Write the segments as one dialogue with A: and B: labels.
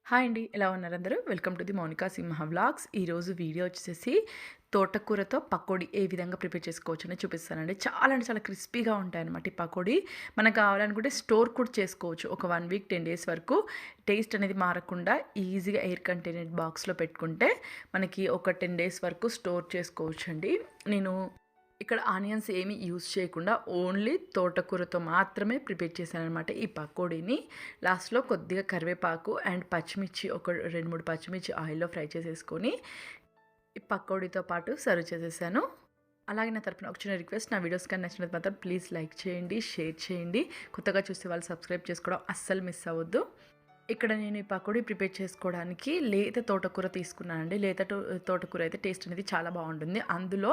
A: Hi అండి. ఎలా ఉన్నారు అందరూ? Welcome to the Monika Simha vlogs. ఈరోజు వీడియో వచ్చేసేసి తోటకూరతో పకోడీ ఏ విధంగా ప్రిపేర్ చేసుకోవచ్చని చూపిస్తానండి. చాలా అంటే చాలా క్రిస్పీగా ఉంటాయన్నమాట ఈ పకోడీ. మనకు కావాలనుకుంటే స్టోర్ కూడా చేసుకోవచ్చు. ఒక 1 వీక్ 10 డేస్ వరకు టేస్ట్ అనేది మారకుండా ఈజీగా ఎయిర్ కంటైనర్ బాక్స్‌లో పెట్టుకుంటే మనకి ఒక 10 డేస్ వరకు స్టోర్ చేసుకోవచ్చండి. నేను ఇక్కడ ఆనియన్స్ ఏమి యూజ్ చేయకుండా ఓన్లీ తోటకూరతో మాత్రమే ప్రిపేర్ చేశాననమాట ఈ పకోడీని. లాస్ట్‌లో కొద్దిగా కరివేపాకు అండ్ పచ్చిమిర్చి ఒక 2, 3 పచ్చిమిర్చి ఆయిల్‌లో ఫ్రై చేసేసుకొని ఈ పకోడీతో పాటు సర్వ్ చేసేసాను. అలాగే నా తరపున ఒక చిన్న రిక్వెస్ట్, నా వీడియోస్ కానీ నచ్చినది మాత్రం ప్లీజ్ లైక్ చేయండి, షేర్ చేయండి. కొత్తగా చూసే వాళ్ళు సబ్స్క్రైబ్ చేసుకోవడం అస్సలు మిస్ అవ్వద్దు. ఇక్కడ నేను ఈ పకోడీ ప్రిపేర్ చేసుకోవడానికి లేత తోటకూర తీసుకున్నానండి. తోటకూర అయితే టేస్ట్ అనేది చాలా బాగుంటుంది. అందులో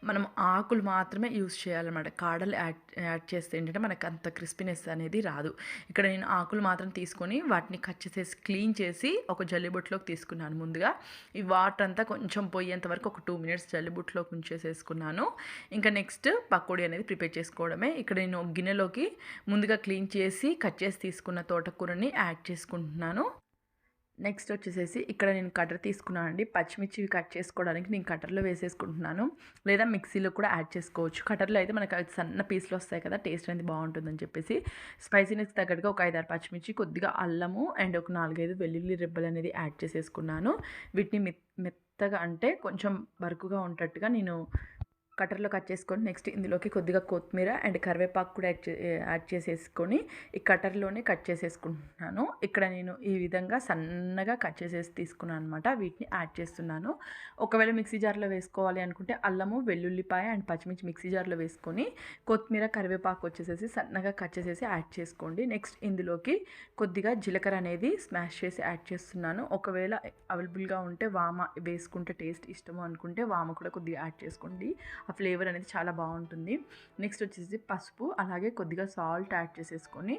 A: మనం ఆకులు మాత్రమే యూజ్ చేయాలన్నమాట. కాడలు యాడ్ చేస్తే ఏంటంటే మనకు అంత క్రిస్పీనెస్ అనేది రాదు. ఇక్కడ నేను ఆకులు మాత్రం తీసుకొని వాటిని కట్ చేసేసి క్లీన్ చేసి ఒక జల్లిబుట్టలోకి తీసుకున్నాను ముందుగా. ఈ వాటర్ అంతా కొంచెం పోయేంత వరకు ఒక 2 మినిట్స్ జల్లిబుట్టలోకి ఉంచేసేసుకున్నాను. ఇంకా నెక్స్ట్ పకోడీ అనేది ప్రిపేర్ చేసుకోవడమే. ఇక్కడ నేను గిన్నెలోకి ముందుగా క్లీన్ చేసి కట్ చేసి తీసుకున్న తోటకూరని యాడ్ చేసుకుంటున్నాను. నెక్స్ట్ వచ్చేసేసి ఇక్కడ నేను కటర్ తీసుకున్నానండి. పచ్చిమిర్చి కట్ చేసుకోవడానికి నేను కటర్లో వేసేసుకుంటున్నాను, లేదా మిక్సీలో కూడా యాడ్ చేసుకోవచ్చు. కటర్లో అయితే మనకు అవి సన్న పీసులు వస్తాయి కదా, టేస్ట్ అనేది బాగుంటుందని చెప్పేసి స్పైసీనెస్ తగ్గట్టుగా ఒక 5-6 పచ్చిమిర్చి, కొద్దిగా అల్లము అండ్ ఒక 4-5 వెల్లుల్లి రెబ్బలు అనేది యాడ్ చేసేసుకున్నాను. వీటిని మెత్తగా అంటే కొంచెం బరుకుగా ఉండేటట్టుగా నేను కటర్లో కట్ చేసుకొని నెక్స్ట్ ఇందులోకి కొద్దిగా కొత్తిమీర అండ్ కరివేపాకు కూడా యాడ్ చేసేసుకొని ఈ కటర్లోనే కట్ చేసేసుకుంటున్నాను. ఇక్కడ నేను ఈ విధంగా సన్నగా కట్ చేసేసి తీసుకున్నాను అనమాట. వీటిని యాడ్ చేస్తున్నాను. ఒకవేళ మిక్సీ జార్లో వేసుకోవాలి అనుకుంటే అల్లము, వెల్లుల్లిపాయ అండ్ పచ్చిమిర్చి మిక్సీ జార్లో వేసుకొని కొత్తిమీర, కరివేపాకు వచ్చేసేసి సన్నగా కట్ చేసేసి యాడ్ చేసుకోండి. నెక్స్ట్ ఇందులోకి కొద్దిగా జీలకర్ర అనేది స్మాష్ చేసి యాడ్ చేస్తున్నాను. ఒకవేళ అవైలబుల్గా ఉంటే వామ వేసుకుంటే టేస్ట్ ఇష్టము అనుకుంటే వామ కూడా కొద్దిగా యాడ్ చేసుకోండి. ఆ ఫ్లేవర్ అనేది చాలా బాగుంటుంది. నెక్స్ట్ వచ్చేసి పసుపు అలాగే కొద్దిగా సాల్ట్ యాడ్ చేసేసుకొని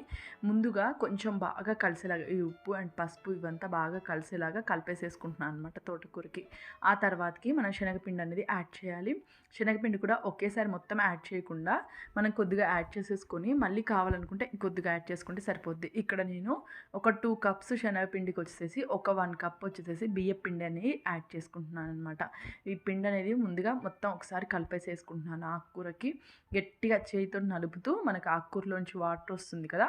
A: ముందుగా కొంచెం బాగా కలిసేలాగా ఈ ఉప్పు అండ్ పసుపు ఇవంతా బాగా కలిసేలాగా కలిపేసేసుకుంటున్నాను అనమాట తోటకూరకి. ఆ తర్వాతకి మనం శనగపిండి అనేది యాడ్ చేయాలి. శనగపిండి కూడా ఒకేసారి మొత్తం యాడ్ చేయకుండా మనం కొద్దిగా యాడ్ చేసేసుకొని మళ్ళీ కావాలనుకుంటే కొద్దిగా యాడ్ చేసుకుంటే సరిపోద్ది. ఇక్కడ నేను ఒక 2 కప్స్ శనగపిండికి వచ్చేసేసి ఒక 1 కప్ వచ్చేసేసి బియ్యం పిండి అనేది యాడ్ చేసుకుంటున్నాను అనమాట. ఈ పిండి అనేది ముందుగా మొత్తం ఒకసారి కలిపేసేసుకుంటున్నాను. ఆకుకూరకి గట్టిగా చేతితో నలుపుతూ మనకు ఆకుకూరలోంచి వాటర్ వస్తుంది కదా,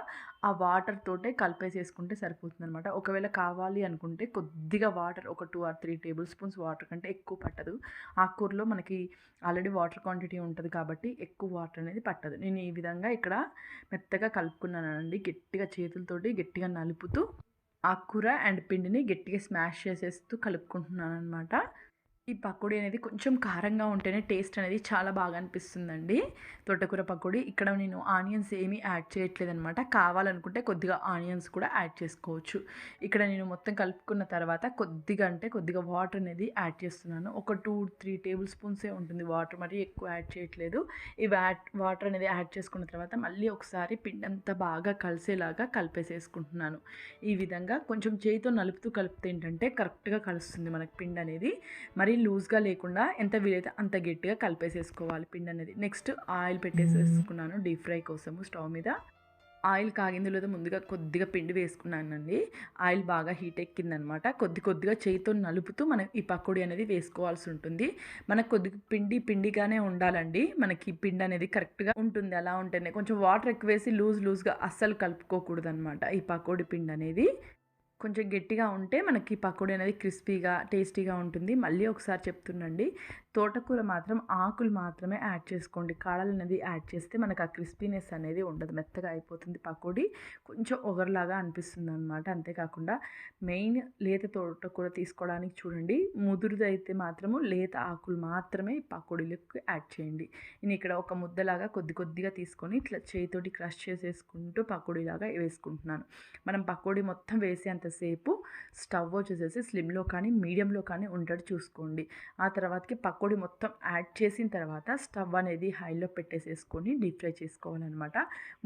A: ఆ వాటర్ తోటే కలిపేసేసుకుంటే సరిపోతుంది అనమాట. ఒకవేళ కావాలి అనుకుంటే కొద్దిగా వాటర్ ఒక 2 ఆర్ 3 టేబుల్ స్పూన్స్ వాటర్ కంటే ఎక్కువ పట్టదు. ఆకుకూరలో మనకి ఆల్రెడీ వాటర్ క్వాంటిటీ ఉంటుంది కాబట్టి ఎక్కువ వాటర్ అనేది పట్టదు. నేను ఈ విధంగా ఇక్కడ మెత్తగా కలుపుకున్నానండి. గట్టిగా చేతులతోటి గట్టిగా నలుపుతూ ఆకుకూర అండ్ పిండిని గట్టిగా స్మాష్ చేసేస్తూ కలుపుకుంటున్నాను అనమాట. ఈ పకోడీ అనేది కొంచెం కారంగా ఉంటేనే టేస్ట్ అనేది చాలా బాగా అనిపిస్తుందండి. తోటకూర పకోడీ. ఇక్కడ నేను ఆనియన్స్ ఏమీ యాడ్ చేయట్లేదనమాట. కావాలనుకుంటే కొద్దిగా ఆనియన్స్ కూడా యాడ్ చేసుకోవచ్చు. ఇక్కడ నేను మొత్తం కలుపుకున్న తర్వాత కొద్దిగా అంటే కొద్దిగా వాటర్ అనేది యాడ్ చేస్తున్నాను. ఒక 2-3 టేబుల్ స్పూన్సే ఉంటుంది వాటర్, మరి ఎక్కువ యాడ్ చేయట్లేదు. వాటర్ అనేది యాడ్ చేసుకున్న తర్వాత మళ్ళీ ఒకసారి పిండి అంతా బాగా కలిసేలాగా కలిపేసేసుకుంటున్నాను. ఈ విధంగా కొంచెం చేయితో నలుపుతూ కలిపితే ఏంటంటే కరెక్ట్గా కలుస్తుంది మనకి పిండి అనేది. మరీ లూజ్గా లేకుండా ఎంత వీలైతే అంత గట్టిగా కలిపేసేసుకోవాలి పిండి అనేది. నెక్స్ట్ ఆయిల్ పెట్టేసేసుకున్నాను డీప్ ఫ్రై కోసము స్టవ్ మీద. ఆయిల్ కాగింది లేదో ముందుగా కొద్దిగా పిండి వేసుకున్నానండి. ఆయిల్ బాగా హీట్ ఎక్కిందనమాట. కొద్దిగా చేయితో నలుపుతూ మనం ఈ పకోడీ అనేది వేసుకోవాల్సి ఉంటుంది. మనకు కొద్దిగా పిండిగానే ఉండాలండి. మనకి పిండి అనేది కరెక్ట్గా ఉంటుంది. అలా ఉంటేనే కొంచెం వాటర్ ఎక్కువ వేసి లూజ్గా అస్సలు కలుపుకోకూడదు అనమాట ఈ పకోడీ పిండి అనేది. కొంచెం గట్టిగా ఉంటే మనకి పకోడీ అనేది క్రిస్పీగా టేస్టీగా ఉంటుంది. మళ్ళీ ఒకసారి చెప్తున్నాండి, తోటకూర మాత్రం ఆకులు మాత్రమే యాడ్ చేసుకోండి. కాడలు అనేది యాడ్ చేస్తే మనకు ఆ క్రిస్పీనెస్ అనేది ఉండదు, మెత్తగా అయిపోతుంది పకోడీ. కొంచెం ఒగరులాగా అనిపిస్తుంది అనమాట. అంతేకాకుండా మెయిన్ లేత తోటకూర తీసుకోవడానికి చూడండి. ముదురుదైతే మాత్రము లేత ఆకులు మాత్రమే పకోడీలకు యాడ్ చేయండి. నేను ఇక్కడ ఒక ముద్దలాగా కొద్దిగా తీసుకొని ఇట్లా చేతితోటి క్రష్ చేసేసుకుంటూ పకోడీలాగా వేసుకుంటున్నాను. మనం పకోడీ మొత్తం వేసేంతసేపు స్టవ్ వచ్చేసేసి స్లిమ్లో కానీ మీడియంలో కానీ ఉండేట్టు చూసుకోండి. ఆ తర్వాతకి పకోడీ మొత్తం యాడ్ చేసిన తర్వాత స్టవ్ అనేది హైలో పెట్టేసేసుకొని డీప్ ఫ్రై చేసుకోవాలన్నమాట.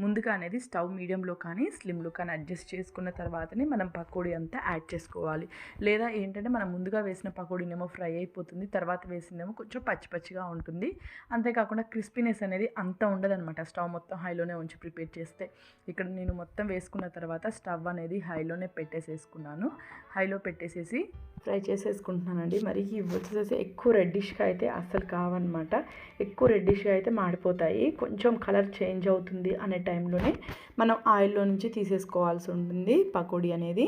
A: ముందుగా అనేది స్టవ్ మీడియంలో కానీ స్లిమ్లో కానీ అడ్జస్ట్ చేసుకున్న తర్వాతనే మనం పకోడీ అంతా యాడ్ చేసుకోవాలి. లేదా ఏంటంటే మనం ముందుగా వేసిన పకోడీనేమో ఫ్రై అయిపోతుంది, తర్వాత వేసిందేమో కొంచెం పచ్చిగా ఉంటుంది. అంతేకాకుండా క్రిస్పీనెస్ అనేది అంత ఉండదన్నమాట స్టవ్ మొత్తం హైలోనే ఉంచి ప్రిపేర్ చేస్తే. ఇక్కడ నేను మొత్తం వేసుకున్న తర్వాత స్టవ్ అనేది హైలోనే పెట్టేసి పెట్టేసేసుకున్నాను. హైలో పెట్టేసేసి ఫ్రై చేసేసుకుంటున్నానండి. మరి ఇవి వచ్చేసేసి ఎక్కువ రెడ్డిష్గా అయితే అస్సలు కావన్నమాట. ఎక్కువ రెడ్డిష్గా అయితే మాడిపోతాయి. కొంచెం కలర్ చేంజ్ అవుతుంది అనే టైంలోనే మనం ఆయిల్లో నుంచి తీసేసుకోవాల్సి ఉంటుంది పకోడీ అనేది.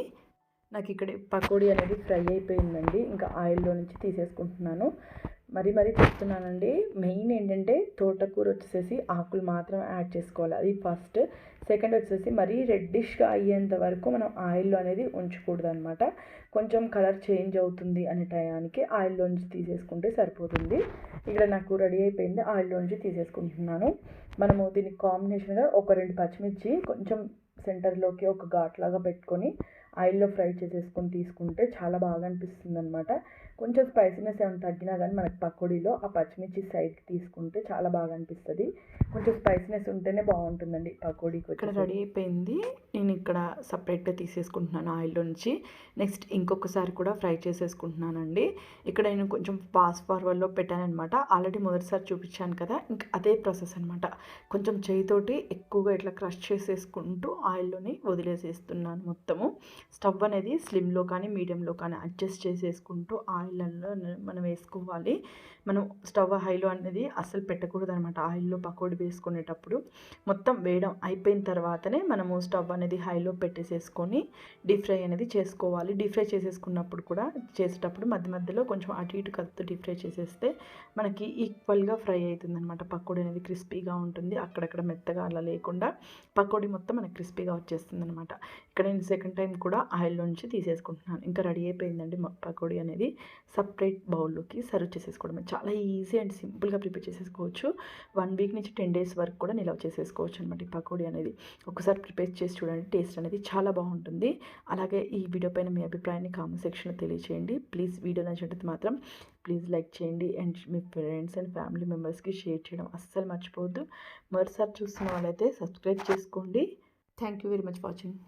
A: నాకు ఇక్కడ పకోడీ అనేది ఫ్రై అయిపోయిందండి. ఇంకా ఆయిల్లో నుంచి తీసేసుకుంటున్నాను. మరీ చెప్తున్నానండి. మెయిన్ ఏంటంటే తోటకూర వచ్చేసేసి ఆకులు మాత్రం యాడ్ చేసుకోవాలి, అది ఫస్ట్. సెకండ్ వచ్చేసి మరీ రెడ్డిష్గా అయ్యేంత వరకు మనం ఆయిల్లో అనేది ఉంచకూడదు అనమాట. కొంచెం కలర్ చేంజ్ అవుతుంది అనే టయానికి ఆయిల్లో నుంచి తీసేసుకుంటే సరిపోతుంది. ఇక్కడ నాకు రెడీ అయిపోయింది, ఆయిల్లో నుంచి తీసేసుకుంటున్నాను. మనము దీనికి కాంబినేషన్గా ఒక 2 పచ్చిమిర్చి కొంచెం సెంటర్లోకి ఒక ఘాట్లాగా పెట్టుకొని ఆయిల్లో ఫ్రై చేసేసుకొని తీసుకుంటే చాలా బాగా అనిపిస్తుంది అనమాట. కొంచెం స్పైసీనెస్ ఏమైనా తగ్గినా కానీ మనకి పకోడీలో ఆ పచ్చిమిర్చి సైడ్కి తీసుకుంటే చాలా బాగా అనిపిస్తుంది. కొంచెం స్పైసీనెస్ ఉంటేనే బాగుంటుందండి పకోడీకి. ఇక్కడ రెడీ అయిపోయింది. నేను ఇక్కడ సపరేట్గా తీసేసుకుంటున్నాను ఆయిల్లో నుంచి. నెక్స్ట్ ఇంకొకసారి కూడా ఫ్రై చేసేసుకుంటున్నానండి. ఇక్కడ నేను కొంచెం ఫాస్ట్ ఫార్వర్డ్లో పెట్టానమాట. ఆల్రెడీ మొదటిసారి చూపించాను కదా, ఇంకా అదే ప్రాసెస్ అనమాట. కొంచెం చేయితోటి ఎక్కువగా ఇట్లా క్రష్ చేసేసుకుంటూ ఆయిల్లోని వదిలేసేస్తున్నాను మొత్తము. స్టవ్ అనేది స్లిమ్లో కానీ మీడియంలో కానీ అడ్జస్ట్ చేసేసుకుంటూ ఆయిల్లో మనం వేసుకోవాలి. మనం స్టవ్ హైలో అనేది అస్సలు పెట్టకూడదు అనమాట. ఆయిల్లో పకోడీ వేసుకునేటప్పుడు మొత్తం వేయడం అయిపోయిన తర్వాతనే మనము స్టవ్ అనేది హైలో పెట్టేసేసుకొని డీప్ ఫ్రై అనేది చేసుకోవాలి. డీప్ ఫ్రై చేసేసుకున్నప్పుడు కూడా చేసేటప్పుడు మధ్య మధ్యలో కొంచెం అటు ఇటు కలుపుతూ డీప్ ఫ్రై చేసేస్తే మనకి ఈక్వల్గా ఫ్రై అవుతుంది అనమాట. పకోడీ అనేది క్రిస్పీగా ఉంటుంది, అక్కడక్కడ మెత్తగా అలా లేకుండా పకోడీ మొత్తం మనకి క్రిస్పీగా వచ్చేస్తుంది అనమాట. ఇక్కడ నేను సెకండ్ టైం కూడా ఆయిల్లో నుంచి తీసేసుకుంటున్నాను. ఇంకా రెడీ అయిపోయిందండి పకోడీ అనేది. సపరేట్ బౌల్లోకి సర్వ్ చేసేసుకోవడం చాలా ఈజీ అండ్ సింపుల్గా ప్రిపేర్ చేసేసుకోవచ్చు. 1 వీక్ నుంచి 10 డేస్ వరకు కూడా నిల్వ చేసేసుకోవచ్చు అనమాట ఈ పకోడీ అనేది. ఒకసారి ప్రిపేర్ చేసి చూడండి, టేస్ట్ అనేది చాలా బాగుంటుంది. అలాగే ఈ వీడియో పైన మీ అభిప్రాయాన్ని కామెంట్ సెక్షన్లో తెలియచేయండి. ప్లీజ్ వీడియో నచ్చినట్లయితే మాత్రం ప్లీజ్ లైక్ చేయండి and me friends and family మెంబర్స్కి షేర్ చేయడం అస్సలు మర్చిపోవద్దు. మరోసారి చూస్తున్న వాళ్ళైతే సబ్స్క్రైబ్ చేసుకోండి. Thank you very much watching.